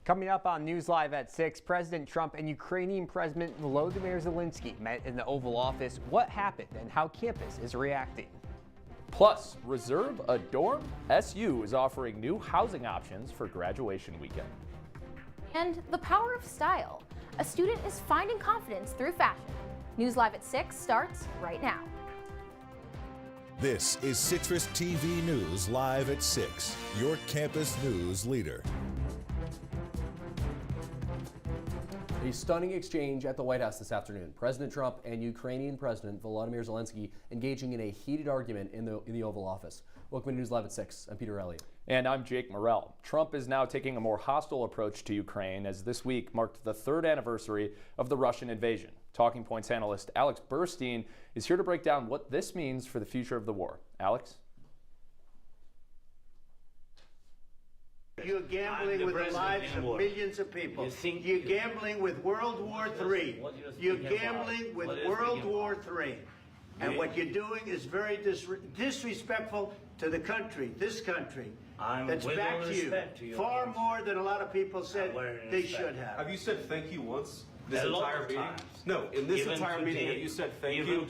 Coming up on News Live at 6, President Trump and Ukrainian President Volodymyr Zelensky met in the Oval Office. What happened and how campus is reacting? Plus, reserve a dorm? SU is offering new housing options for graduation weekend. And the power of style. A student is finding confidence through fashion. News Live at 6 starts right now. This is CitrusTV News Live at 6, your campus news leader. A stunning exchange at the White House this afternoon. President Trump and Ukrainian President Volodymyr Zelensky engaging in a heated argument in the Oval Office. Welcome to News Live at 6. I'm Peter Elliot. And I'm Jake Morel. Trump is now taking a more hostile approach to Ukraine as this week marked the 3rd anniversary of the Russian invasion. Talking Points analyst Alex Burstein is here to break down what this means for the future of the war. Alex? You're gambling with the lives of millions of people. You're gambling with World War III. You're gambling with World War III. And what you're doing is very disrespectful to the country, this country, that's back to you, far more than a lot of people said they should have. Have you said thank you once this entire meeting? No, in this entire meeting, have you said thank you?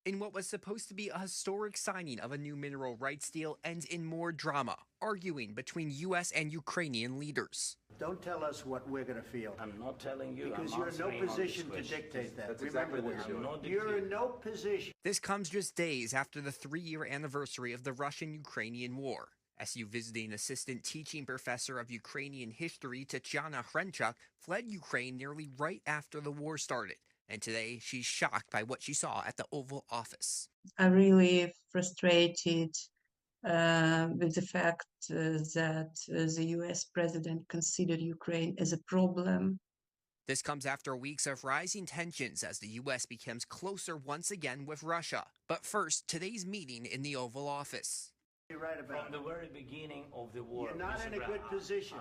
In what was supposed to be a historic signing of a new mineral rights deal ends in more drama, arguing between U.S. and Ukrainian leaders. Don't tell us what we're going to feel. I'm not telling you. Because you're in no position to dictate that. That's Remember exactly what this. You're in no position. This comes just days after the 3-year anniversary of the Russian-Ukrainian war. SU visiting assistant teaching professor of Ukrainian history Tatiana Hrenchuk fled Ukraine nearly right after the war started. And today, she's shocked by what she saw at the Oval Office. I'm really frustrated with the fact that the U.S. president considered Ukraine as a problem. This comes after weeks of rising tensions as the U.S. becomes closer once again with Russia. But first, today's meeting in the Oval Office. You're right about From the very beginning of the war. You're not in a good position.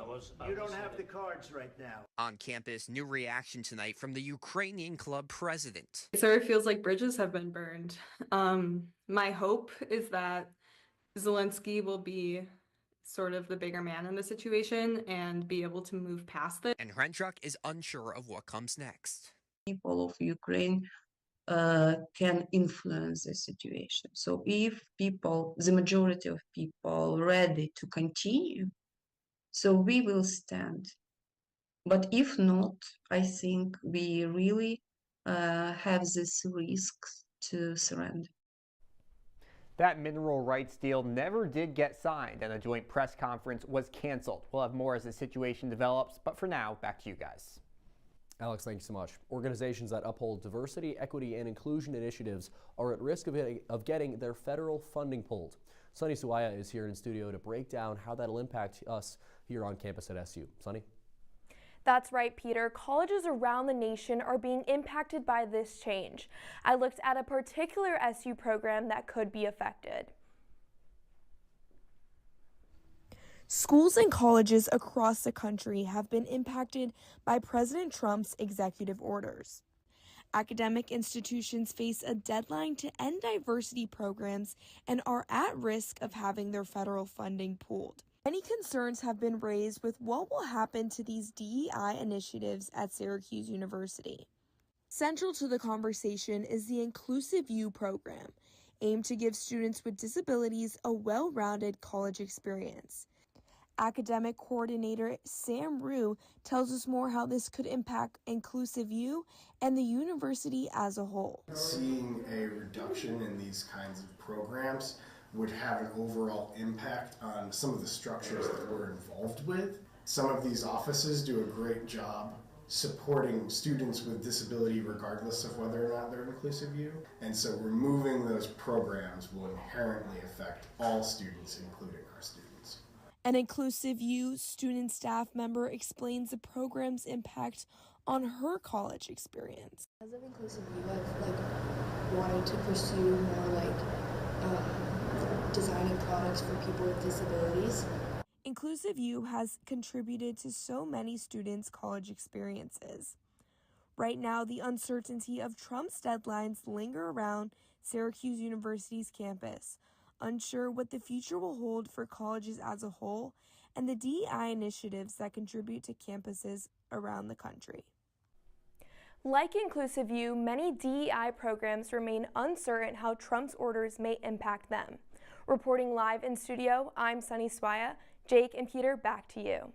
You don't have the cards right now. On campus, new reaction tonight from the Ukrainian club president. So it feels like bridges have been burned. My hope is that Zelensky will be sort of the bigger man in the situation and be able to move past it. And Hrenchuk is unsure of what comes next. People of Ukraine can influence the situation. So if people, the majority of people, ready to continue, so we will stand. But if not, I think we really have this risk to surrender. That mineral rights deal never did get signed, and a joint press conference was canceled. We'll have more as the situation develops, but for now, back to you guys. Alex, thank you so much. Organizations that uphold diversity, equity, and inclusion initiatives are at risk of getting their federal funding pulled. Sunny Suaya is here in studio to break down how that'll impact us here on campus at SU. Sunny? That's right, Peter. Colleges around the nation are being impacted by this change. I looked at a particular SU program that could be affected. Schools and colleges across the country have been impacted by President Trump's executive orders. Academic institutions face a deadline to end diversity programs and are at risk of having their federal funding pulled. Many concerns have been raised with what will happen to these DEI initiatives at Syracuse University. Central to the conversation is the Inclusive U program, aimed to give students with disabilities a well-rounded college experience. Academic coordinator Sam Rue tells us more how this could impact Inclusive U and the university as a whole. Seeing a reduction in these kinds of programs would have an overall impact on some of the structures that we're involved with. Some of these offices do a great job supporting students with disability regardless of whether or not they're Inclusive U. And so removing those programs will inherently affect all students, including our students. An Inclusive U student staff member explains the program's impact on her college experience. As of Inclusive U, I've wanted to pursue more designing products for people with disabilities. Inclusive U has contributed to so many students' college experiences. Right now, the uncertainty of Trump's deadlines linger around Syracuse University's campus, unsure what the future will hold for colleges as a whole and the DEI initiatives that contribute to campuses around the country. Like Inclusive U, many DEI programs remain uncertain how Trump's orders may impact them. Reporting live in studio, I'm Sunny Swaya. Jake and Peter, back to you.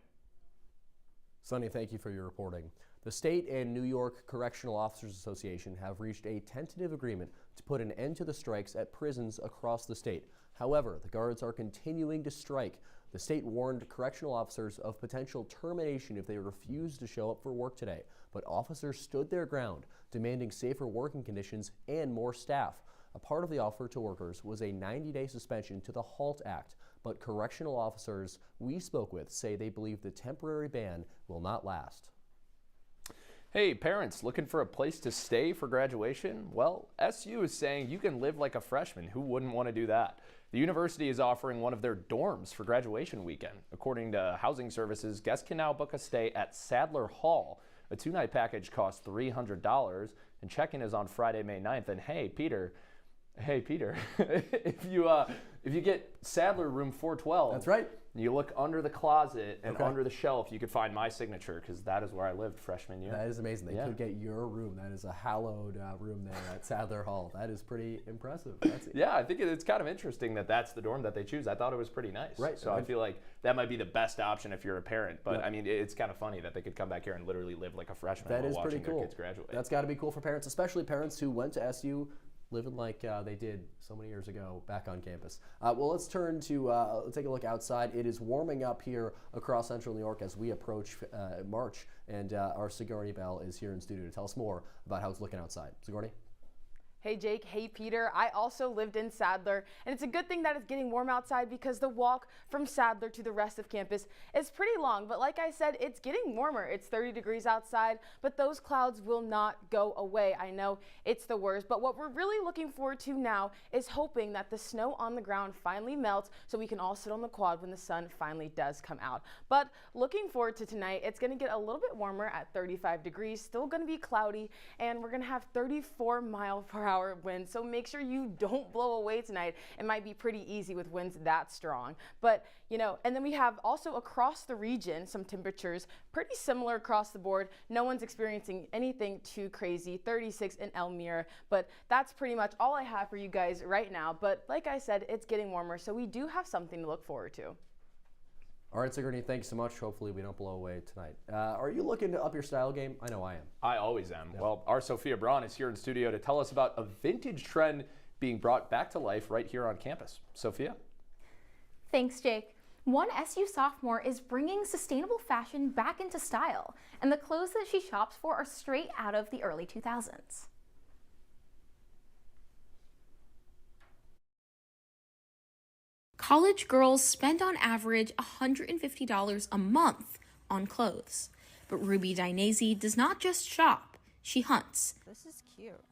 Sunny, thank you for your reporting. The state and New York Correctional Officers Association have reached a tentative agreement to put an end to the strikes at prisons across the state. However, the guards are continuing to strike. The state warned correctional officers of potential termination if they refused to show up for work today, but officers stood their ground, demanding safer working conditions and more staff. A part of the offer to workers was a 90-day suspension to the HALT Act, but correctional officers we spoke with say they believe the temporary ban will not last. Hey, parents, looking for a place to stay for graduation? Well, SU is saying you can live like a freshman. Who wouldn't want to do that? The university is offering one of their dorms for graduation weekend. According to Housing Services, guests can now book a stay at Sadler Hall. A 2-night package costs $300, and check-in is on Friday, May 9th. And hey, Peter, if you get Sadler room 412, that's right. You look under the closet and under the shelf, you could find my signature, because that is where I lived freshman year. That is amazing. They could get your room. That is a hallowed room there at Sadler Hall. That is pretty impressive. Yeah, I think it's kind of interesting that that's the dorm that they choose. I thought it was pretty nice. Right. So I feel like that might be the best option if you're a parent. But I mean, it's kind of funny that they could come back here and literally live like a freshman while watching pretty cool. their kids graduate. That's got to be cool for parents, especially parents who went to SU living like they did so many years ago back on campus. Well, let's turn to take a look outside. It is warming up here across central New York as we approach March, and our Sigourney Bell is here in studio to tell us more about how it's looking outside. Sigourney? Hey Jake, hey Peter. I also lived in Sadler, and it's a good thing that it's getting warm outside because the walk from Sadler to the rest of campus is pretty long. But like I said, it's getting warmer. It's 30 degrees outside, but those clouds will not go away. I know it's the worst, but what we're really looking forward to now is hoping that the snow on the ground finally melts so we can all sit on the quad when the sun finally does come out. But looking forward to tonight, it's going to get a little bit warmer at 35 degrees, still going to be cloudy, and we're going to have 34-mile-per-hour winds, so make sure you don't blow away tonight. It might be pretty easy with winds that strong, but you know, and then we have also across the region some temperatures pretty similar across the board. No one's experiencing anything too crazy. 36 in Elmira, but that's pretty much all I have for you guys right now. But like I said, it's getting warmer, so we do have something to look forward to. All right, Sigourney, thanks so much. Hopefully we don't blow away tonight. Are you looking to up your style game? I know I am. I always am. Yeah. Well, our Sophia Braun is here in studio to tell us about a vintage trend being brought back to life right here on campus. Sophia? Thanks, Jake. One SU sophomore is bringing sustainable fashion back into style, and the clothes that she shops for are straight out of the early 2000s. College girls spend on average $150 a month on clothes. But Ruby Dinesi does not just shop, she hunts. This is cute.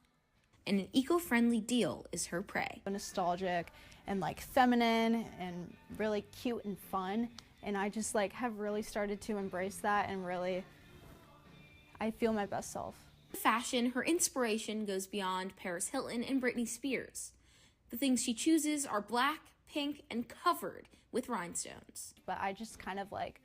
And an eco-friendly deal is her prey. Nostalgic and like feminine and really cute and fun. And I just like have really started to embrace that, and really, I feel my best self. Fashion, her inspiration goes beyond Paris Hilton and Britney Spears. The things she chooses are black, pink, and covered with rhinestones. But I just kind of like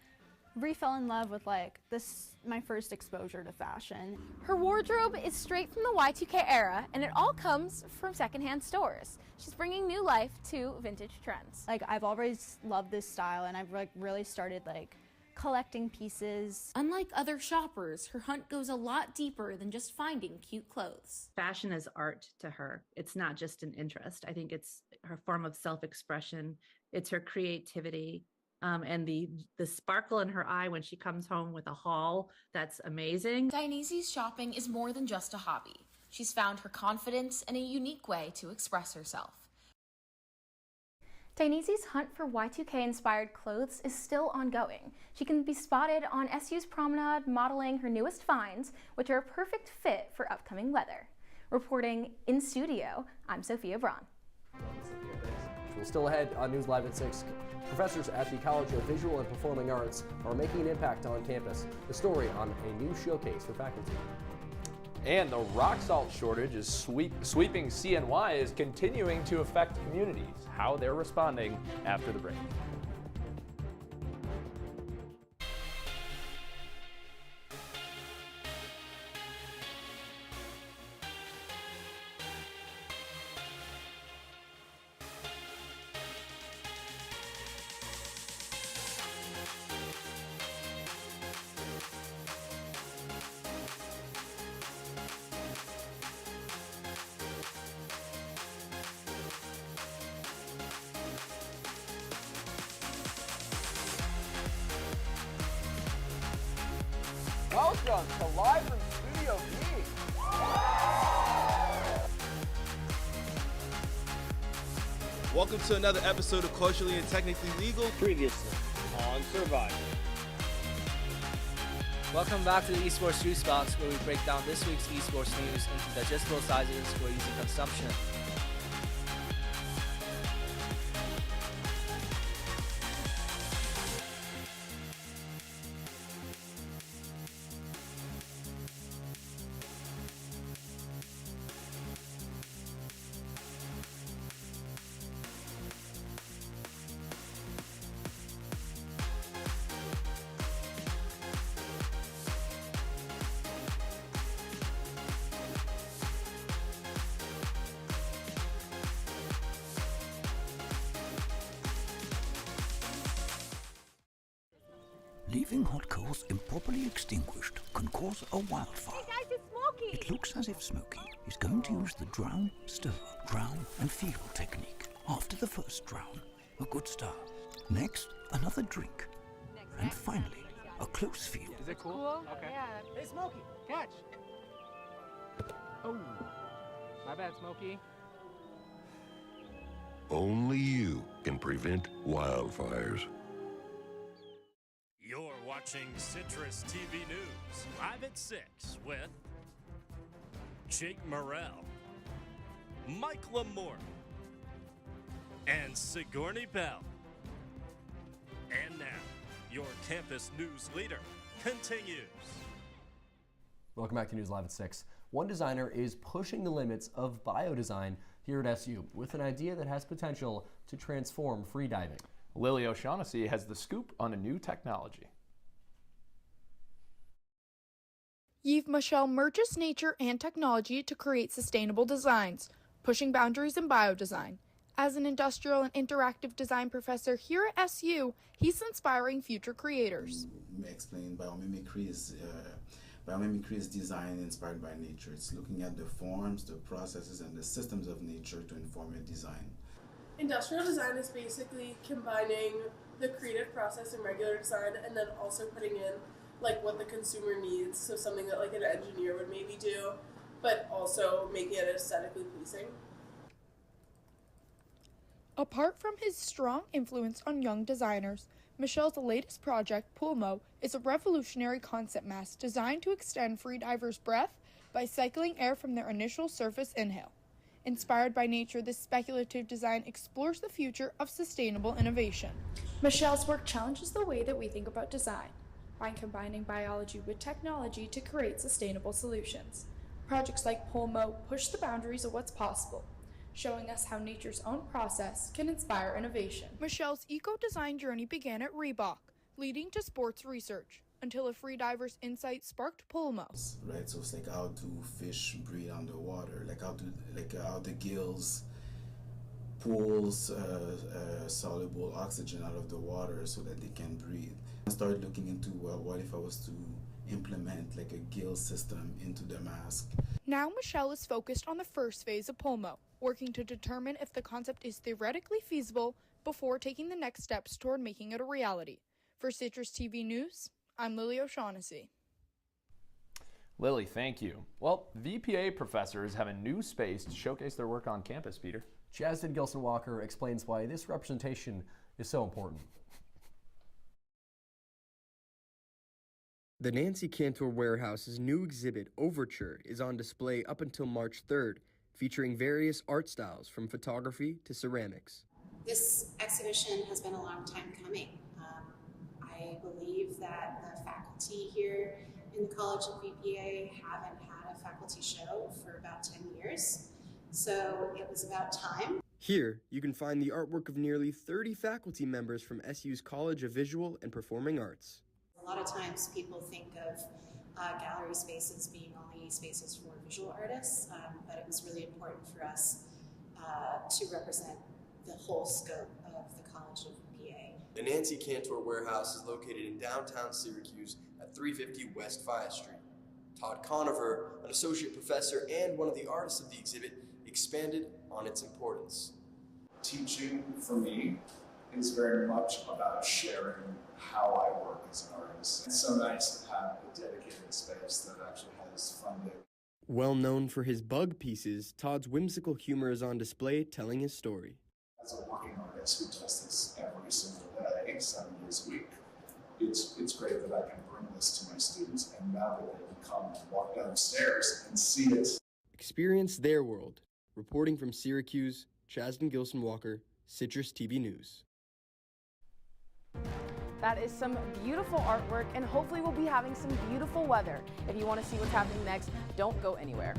fell in love with like this, my first exposure to fashion. Her wardrobe is straight from the Y2K era, and it all comes from secondhand stores. She's bringing new life to vintage trends. Like I've always loved this style, and I've like really started like collecting pieces. Unlike other shoppers, her hunt goes a lot deeper than just finding cute clothes. Fashion is art to her. It's not just an interest. I think it's her form of self-expression. It's her creativity. And the sparkle in her eye when she comes home with a haul, that's amazing. Dinesi's shopping is more than just a hobby. She's found her confidence and a unique way to express herself. Dinesi's hunt for Y2K-inspired clothes is still ongoing. She can be spotted on SU's Promenade modeling her newest finds, which are a perfect fit for upcoming weather. Reporting in studio, I'm Sophia Braun. Well, still ahead on News Live at 6. Professors at the College of Visual and Performing Arts are making an impact on campus. The story on a new showcase for faculty. And the rock salt shortage is sweeping CNY is continuing to affect communities. How they're responding after the break. welcome to Live from Studio B. Welcome to another episode of Culturally and Technically Legal. Previously on Survivor. Welcome back to the Esports Juice Box, where we break down this week's esports news into digestible sizes for easy consumption. Leaving hot coals improperly extinguished can cause a wildfire. Hey guys, it's Smokey! It looks as if Smokey is going to use the drown, stir, drown and feel technique. After the first drown, a good start. Next, another drink. And finally, a close feel. Is it cool? Okay. Yeah. Hey, Smokey, catch! Oh, my bad, Smokey. Only you can prevent wildfires. You're watching Citrus TV News, live at 6 with Jake Morel, Mike Lamore, and Sigourney Bell. And now, your campus news leader continues. Welcome back to News Live at 6. One designer is pushing the limits of biodesign here at SU with an idea that has potential to transform freediving. Lily O'Shaughnessy has the scoop on a new technology. Yves Michel merges nature and technology to create sustainable designs, pushing boundaries in biodesign. As an industrial and interactive design professor here at SU, he's inspiring future creators. Explain biomimicry is design inspired by nature. It's looking at the forms, the processes, and the systems of nature to inform your design. Industrial design is basically combining the creative process in regular design and then also putting in like what the consumer needs, so something that like an engineer would maybe do, but also making it aesthetically pleasing. Apart from his strong influence on young designers, Michel's latest project, Pulmo, is a revolutionary concept mask designed to extend freedivers' breath by cycling air from their initial surface inhale. Inspired by nature, this speculative design explores the future of sustainable innovation. Michel's work challenges the way that we think about design by combining biology with technology to create sustainable solutions. Projects like Pulmo push the boundaries of what's possible, showing us how nature's own process can inspire innovation. Michel's eco-design journey began at Reebok, leading to sports research, until a freediver's insight sparked Pulmo. Right, so it's like how do fish breathe underwater, like how the gills pulls soluble oxygen out of the water so that they can breathe. I started looking into what if I was to implement like a gill system into the mask. Now Michel is focused on the first phase of Pulmo, working to determine if the concept is theoretically feasible before taking the next steps toward making it a reality. For Citrus TV News, I'm Lily O'Shaughnessy. Lily, thank you. Well, VPA professors have a new space to showcase their work on campus, Peter. Jasmine Gilson-Walker explains why this representation is so important. The Nancy Cantor Warehouse's new exhibit, Overture, is on display up until March 3rd, featuring various art styles from photography to ceramics. This exhibition has been a long time coming. I believe that the faculty here in the College of VPA haven't had a faculty show for about 10 years, so it was about time. Here, you can find the artwork of nearly 30 faculty members from SU's College of Visual and Performing Arts. A lot of times people think of gallery spaces being only spaces for visual artists, but it was really important for us to represent the whole scope of the College of VPA. The Nancy Cantor Warehouse is located in downtown Syracuse at 350 West 5th Street. Todd Conover, an associate professor and one of the artists of the exhibit, expanded on its importance. Teaching, for me, is very much about sharing how I work as an artist. It's so nice to have a dedicated space that actually has funding. Well known for his bug pieces, Todd's whimsical humor is on display, telling his story. As a working artist who does this every single day, 7 days a week, it's great that I can bring this to my students, and now that they can come and walk downstairs and see it. Experience their world. Reporting from Syracuse, Chasden Gilson-Walker, Citrus TV News. That is some beautiful artwork, and hopefully we'll be having some beautiful weather. If you want to see what's happening next, don't go anywhere.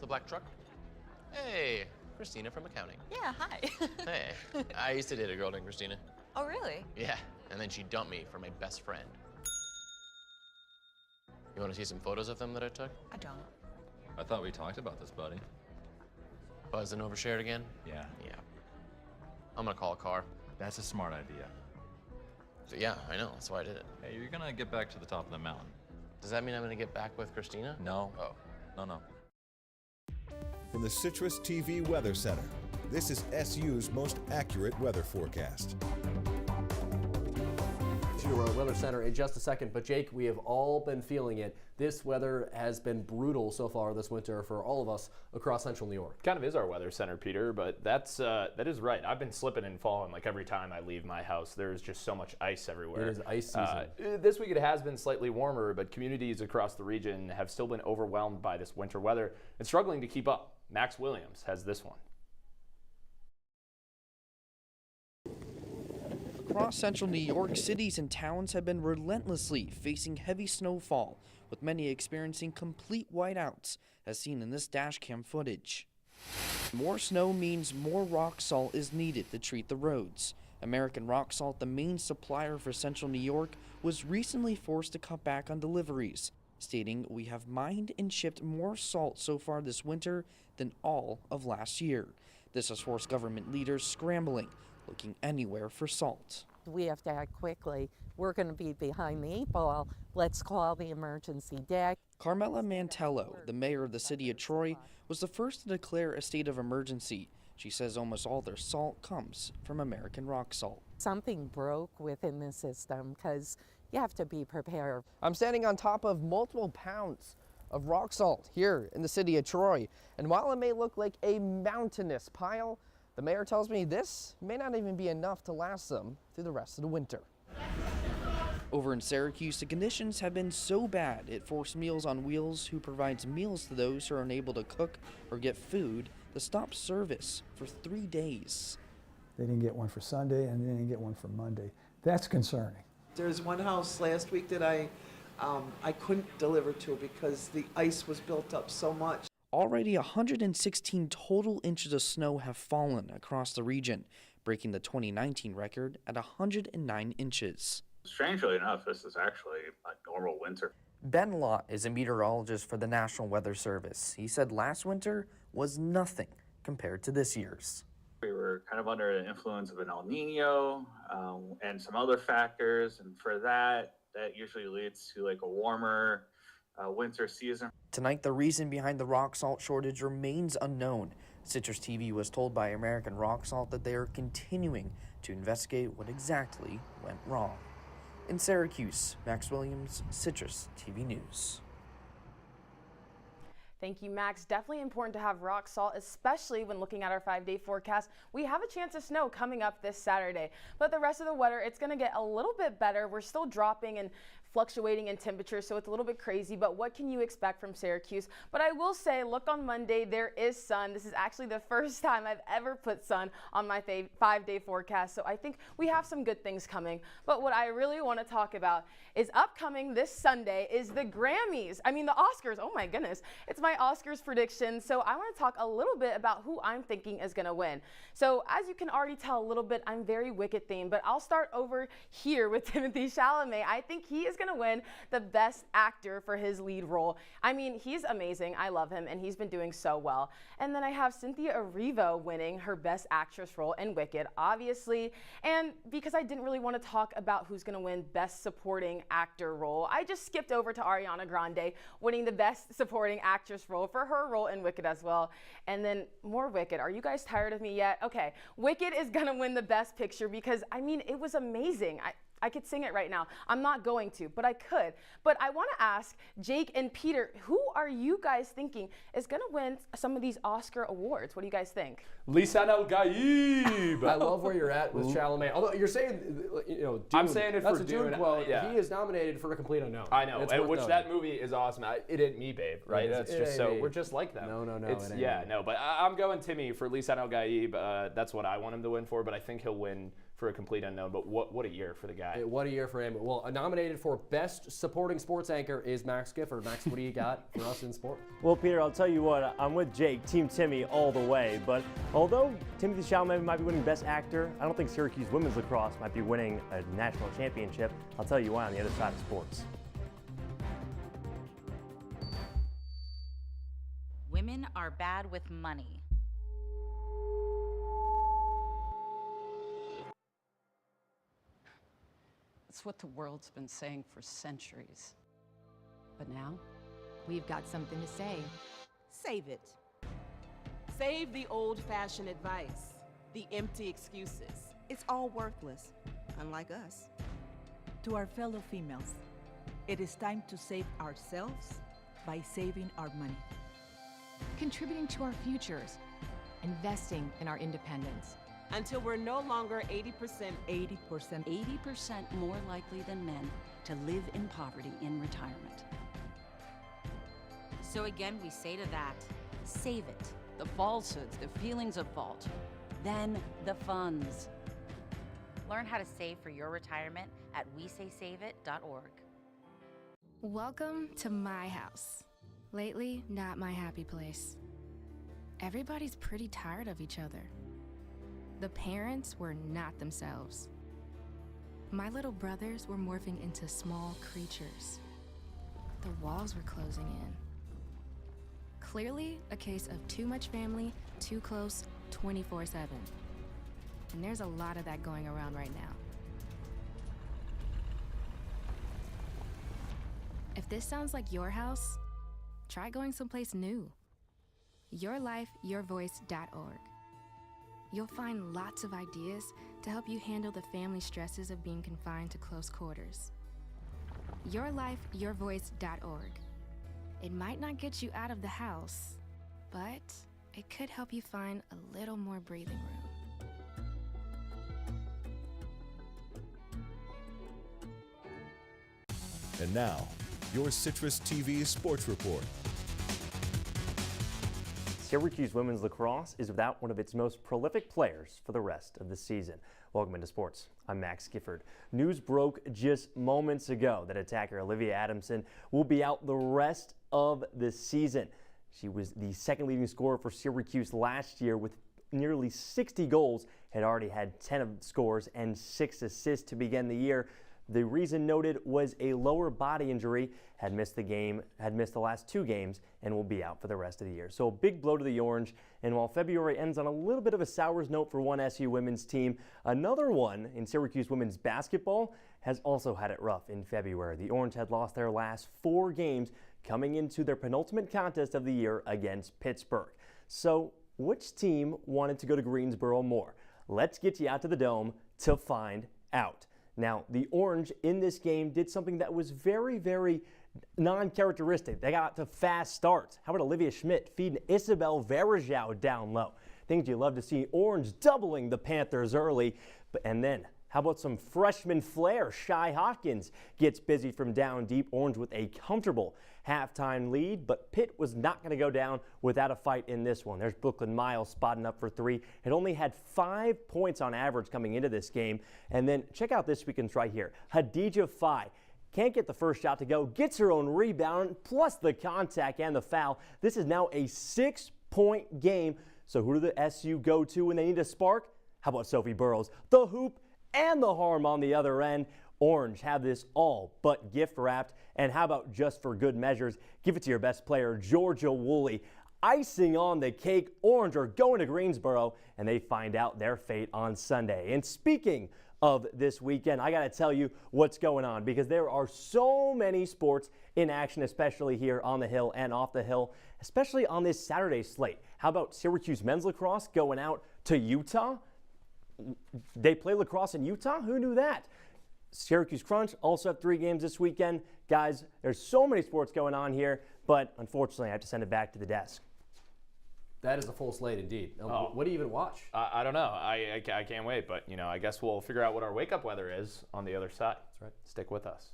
The black truck? Hey, Christina from accounting. Yeah, hi. Hey, I used to date a girl named Christina. Oh, really? Yeah, and then she dumped me for my best friend. You want to see some photos of them that I took? I don't. I thought we talked about this, buddy. Buzzed and overshared again? Yeah. Yeah. I'm gonna call a car. That's a smart idea. So yeah, I know, that's why I did it. Hey, you're gonna get back to the top of the mountain. Does that mean I'm gonna get back with Christina? No. Oh. No. From the Citrus TV Weather Center, this is SU's most accurate weather forecast. Your Weather Center in just a second, but Jake, we have all been feeling it. This weather has been brutal so far this winter for all of us across central New York. Kind of is our weather center, Peter, but that is right. I've been slipping and falling like every time I leave my house. There's just so much ice everywhere. It is ice season. This week it has been slightly warmer, but communities across the region have still been overwhelmed by this winter weather and struggling to keep up. Max Williams has this one. Across central New York, cities and towns have been relentlessly facing heavy snowfall, with many experiencing complete whiteouts, as seen in this dashcam footage. More snow means more rock salt is needed to treat the roads. American Rock Salt, the main supplier for central New York, was recently forced to cut back on deliveries, stating, "We have mined and shipped more salt so far this winter than all of last year." This has forced government leaders scrambling, looking anywhere for salt. We have to act quickly. We're going to be behind the 8 ball. Let's call the emergency deck. Carmela Mantello, the mayor of the city of Troy, was the first to declare a state of emergency. She says almost all their salt comes from American Rock Salt. Something broke within the system because you have to be prepared. I'm standing on top of multiple pounds of rock salt here in the city of Troy. And while it may look like a mountainous pile, the mayor tells me this may not even be enough to last them through the rest of the winter. Over in Syracuse, the conditions have been so bad it forced Meals on Wheels, who provides meals to those who are unable to cook or get food, to stop service for 3 days. They didn't get one for Sunday and they didn't get one for Monday. That's concerning. There's one house last week that I couldn't deliver to because the ice was built up so much. Already 116 total inches of snow have fallen across the region, breaking the 2019 record at 109 inches. Strangely enough, this is actually a normal winter. Ben Lott is a meteorologist for the National Weather Service. He said last winter was nothing compared to this year's. We were kind of under the influence of an El Nino and some other factors, and for that usually leads to like a warmer winter season. Tonight, the reason behind the rock salt shortage remains unknown. Citrus TV was told by American Rock Salt that they are continuing to investigate what exactly went wrong. In Syracuse, Max Williams, Citrus TV News. Thank you, Max. Definitely important to have rock salt, especially when looking at our 5-day forecast. We have a chance of snow coming up this Saturday, but the rest of the weather, it's going to get a little bit better. We're still dropping and fluctuating in temperature, so it's a little bit crazy, but what can you expect from Syracuse? But I will say, look on Monday, there is sun. This is actually the first time I've ever put sun on my 5-day forecast, so I think we have some good things coming. But what I really want to talk about is upcoming this Sunday is the Grammys. I mean, the Oscars. Oh my goodness. It's my Oscars prediction, so I want to talk a little bit about who I'm thinking is going to win. So as you can already tell a little bit, I'm very Wicked themed, but I'll start over here with Timothée Chalamet. I think he is going to win the Best Actor for his lead role. I mean, he's amazing. I love him, and he's been doing so well. And then I have Cynthia Erivo winning her Best Actress role in Wicked, obviously. And because I didn't really want to talk about who's going to win Best Supporting Actor role, I just skipped over to Ariana Grande winning the Best Supporting Actress role for her role in Wicked as well. And then more Wicked. Are you guys tired of me yet? Okay, Wicked is going to win the Best Picture because, I mean, it was amazing. I could sing it right now. I'm not going to, but I could. But I want to ask Jake and Peter, who are you guys thinking is going to win some of these Oscar awards? What do you guys think? Lisan El-Gaib. I love where you're at with Chalamet. Although you're saying, you know, Dune, I'm saying it that's for a Dune Dune. quote. Yeah. He is nominated for A Complete Unknown. I know, It's and worth which noting. that movie is awesome. It ain't me, babe, right? Yeah, It's it just ain't so me. we're just like them. No, It's, it ain't yeah, me. no, but I'm going Timmy for Lisan El-Gaib. That's what I want him to win for, but I think he'll win for A Complete Unknown. But what a year for the guy. What a year for him. Well, nominated for Best Supporting Sports Anchor is Max Gifford. Max, what do you got for us in sport? Well, Peter, I'll tell you what, I'm with Jake, Team Timmy all the way. But although Timothée Chalamet might be winning Best Actor, I don't think Syracuse women's lacrosse might be winning a national championship. I'll tell you why on the other side of sports. Women are bad with money. It's what the world's been saying for centuries. But now, we've got something to say. Save it. Save the old-fashioned advice, the empty excuses. It's all worthless, unlike us. To our fellow females, it is time to save ourselves by saving our money. Contributing to our futures, investing in our independence. Until we're no longer 80% more likely than men to live in poverty in retirement. So again, we say to that, save it. The falsehoods, the feelings of fault, then the funds. Learn how to save for your retirement at wesaysaveit.org. Welcome to my house. Lately, not my happy place. Everybody's pretty tired of each other. The parents were not themselves. My little brothers were morphing into small creatures. The walls were closing in. Clearly, a case of too much family, too close, 24/7. And there's a lot of that going around right now. If this sounds like your house, try going someplace new. YourLifeYourVoice.org. You'll find lots of ideas to help you handle the family stresses of being confined to close quarters. YourLifeYourVoice.org. It might not get you out of the house, but it could help you find a little more breathing room. And now, your CitrusTV Sports Report. Syracuse women's lacrosse is without one of its most prolific players for the rest of the season. Welcome into sports. I'm Max Gifford. News broke just moments ago that attacker Olivia Adamson will be out the rest of the season. She was the second leading scorer for Syracuse last year with nearly 60 goals, had already had 10 scores and 6 assists to begin the year. The reason noted was a lower body injury, had missed the last 2 games, and will be out for the rest of the year. So a big blow to the Orange, and while February ends on a little bit of a sour note for one SU women's team, another one in Syracuse women's basketball has also had it rough in February. The Orange had lost their last 4 games coming into their penultimate contest of the year against Pittsburgh. So which team wanted to go to Greensboro more? Let's get you out to the Dome to find out. Now, the Orange in this game did something that was very, very Non-characteristic. They got to fast starts. How about Olivia Schmidt feeding Isabel Verajao down low? Things you love to see. Orange doubling the Panthers early. And then, how about some freshman flair? Shai Hopkins gets busy from down deep. Orange with a comfortable halftime lead, but Pitt was not going to go down without a fight in this one. There's Brooklyn Miles spotting up for three. It only had 5 points on average coming into this game. And then check out this weekend's right here. Hadija Faye can't get the first shot to go, gets her own rebound, plus the contact and the foul. This is now a 6-point game. So who do the SU go to when they need a spark? How about Sophie Burrows? The hoop and the harm on the other end. Orange have this all but gift wrapped. And how about just for good measures, give it to your best player, Georgia Woolley. Icing on the cake, Orange are going to Greensboro, and they find out their fate on Sunday. And speaking of this weekend, I got to tell you what's going on, because there are so many sports in action, especially here on the Hill and off the Hill, especially on this Saturday slate. How about Syracuse men's lacrosse going out to Utah? They play lacrosse in Utah? Who knew that? Syracuse Crunch also have 3 games this weekend. Guys, there's so many sports going on here, but unfortunately I have to send it back to the desk. That is a full slate indeed. What do you even watch? I don't know. I can't wait, but I guess we'll figure out what our wake-up weather is on the other side. That's right. Stick with us.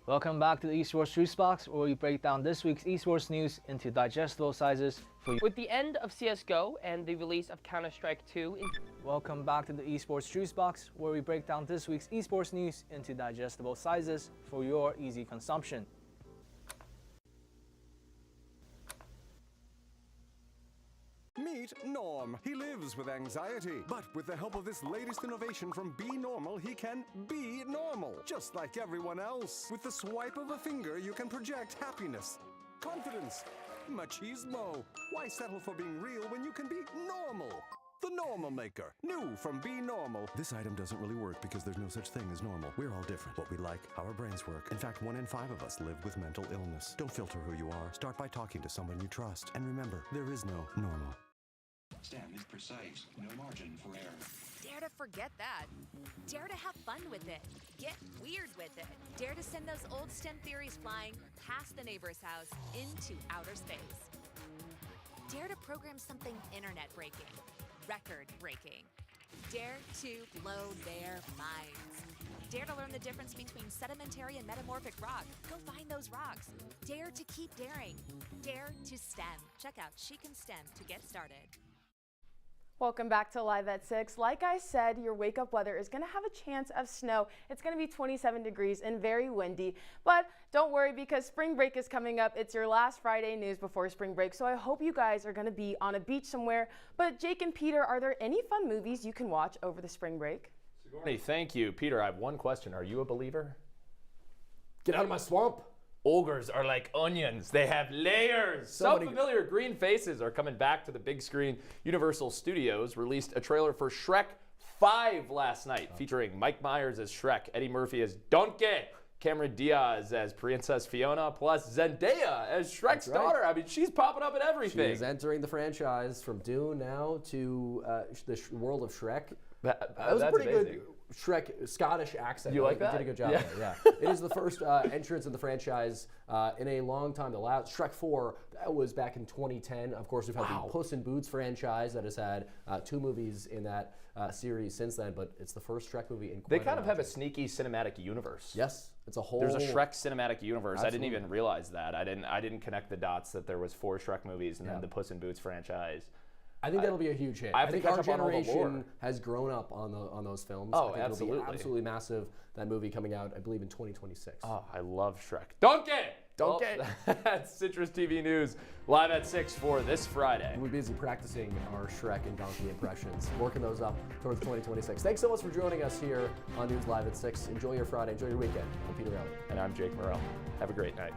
Welcome back to the Esports Juice Box, where we break down this week's esports news into digestible sizes for you. With the end of CSGO and the release of Counter-Strike 2. Welcome back to the Esports Juice Box, where we break down this week's esports news into digestible sizes for your easy consumption. Meet Norm. He lives with anxiety, but with the help of this latest innovation from Be Normal, he can be normal, just like everyone else. With the swipe of a finger, you can project happiness, confidence, machismo. Why settle for being real when you can be normal? The Normal Maker, new from Be Normal. This item doesn't really work because there's no such thing as normal. We're all different. What we like, how our brains work. In fact, 1 in 5 of us live with mental illness. Don't filter who you are. Start by talking to someone you trust. And remember, there is no normal. STEM is precise, no margin for error. Dare to forget that. Dare to have fun with it. Get weird with it. Dare to send those old STEM theories flying past the neighbor's house into outer space. Dare to program something internet-breaking, record-breaking. Dare to blow their minds. Dare to learn the difference between sedimentary and metamorphic rock. Go find those rocks. Dare to keep daring. Dare to STEM. Check out She Can STEM to get started. Welcome back to Live at 6. Like I said, your wake-up weather is going to have a chance of snow. It's going to be 27 degrees and very windy. But don't worry, because spring break is coming up. It's your last Friday news before spring break, so I hope you guys are going to be on a beach somewhere. But Jake and Peter, are there any fun movies you can watch over the spring break? Sigourney, thank you. Peter, I have one question. Are you a believer? Get out of my swamp. Ogres are like onions. They have layers. Some familiar green faces are coming back to the big screen. Universal Studios released a trailer for Shrek 5 last night, featuring Mike Myers as Shrek, Eddie Murphy as Donkey, Cameron Diaz as Princess Fiona, plus Zendaya as Shrek's daughter. I mean, she's popping up in everything. She is entering the franchise from Dune now to the world of Shrek. That was a pretty good Shrek Scottish accent. You like that? You did a good job there, yeah. It is the first entrance in the franchise in a long time. The last Shrek 4, that was back in 2010. Of course, we've had the Puss in Boots franchise that has had 2 movies in that series since then, but it's the first Shrek movie in quite They kind of have a sneaky cinematic universe. Yes, it's a whole... There's a Shrek cinematic universe. Absolutely. I didn't even realize that. I didn't connect the dots that there was 4 Shrek movies and then the Puss in Boots franchise. I think that'll be a huge hit. I think our generation has grown up on those films. Oh, I think absolutely. It'll be absolutely massive. That movie coming out, I believe, in 2026. Oh, I love Shrek. Donkey! Donkey! Well, that's Citrus TV News, live at 6 for this Friday. We're busy practicing our Shrek and Donkey impressions, working those up towards 2026. Thanks so much for joining us here on News Live at 6. Enjoy your Friday. Enjoy your weekend. I'm Peter Elliot. And I'm Jake Morel. Have a great night.